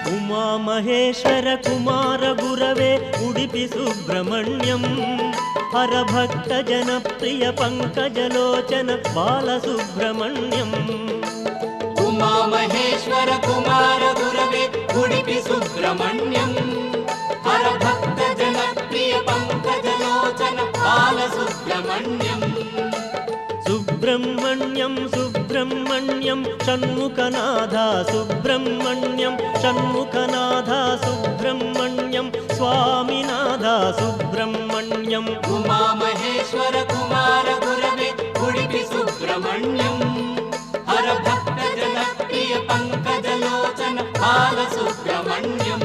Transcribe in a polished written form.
ಉಮಾ ಮಹೇಶ್ವರ ಕುಮಾರ ಗುರವೇ ಉಡುಪಿ ಸುಬ್ರಹ್ಮಣ್ಯಂ ಹರಭಕ್ತ ಜನಪ್ರಿಯ ಪಂಕಜಲೋಚನ ಬಾಲಸುಬ್ರಹ್ಮಣ್ಯಂ ಉಮಾ ಮಹೇಶ್ವರ ಕುಮಾರ ಗುರವೇ ಉಡುಪಿ ಸುಬ್ರಹ್ಮಣ್ಯಂ ಹರಭಕ್ತ ಜನಪ್ರಿಯ ಪಂಕಜಲೋಚನ ಬಾಲಸುಬ್ರಹ್ಮಣ್ಯಂ ಸುಬ್ರಹ್ಮಣ್ಯಂ ಸುಬ್ರಹ್ಮಣ್ಯಂ ಷಣ್ಮುಖನಾಥ ಸುಬ್ರಹ್ಮಣ್ಯಂ ಷಣ್ಮುಖನಾಥ ಸುಬ್ರಹ್ಮಣ್ಯಂ ಸ್ವಾಮಿನಾಥ ಸುಬ್ರಹ್ಮಣ್ಯಂ ಉಮಾ ಮಹೇಶ್ವರ ಕುಮಾರ ಗುರವೇ ಉಡುಪಿ ಸುಬ್ರಹ್ಮಣ್ಯಂ ಹರಭಕ್ತ ಜನಪ್ರಿಯ ಪಂಕಜಲೋಚನ ಬಾಲಸುಬ್ರಹ್ಮಣ್ಯಂ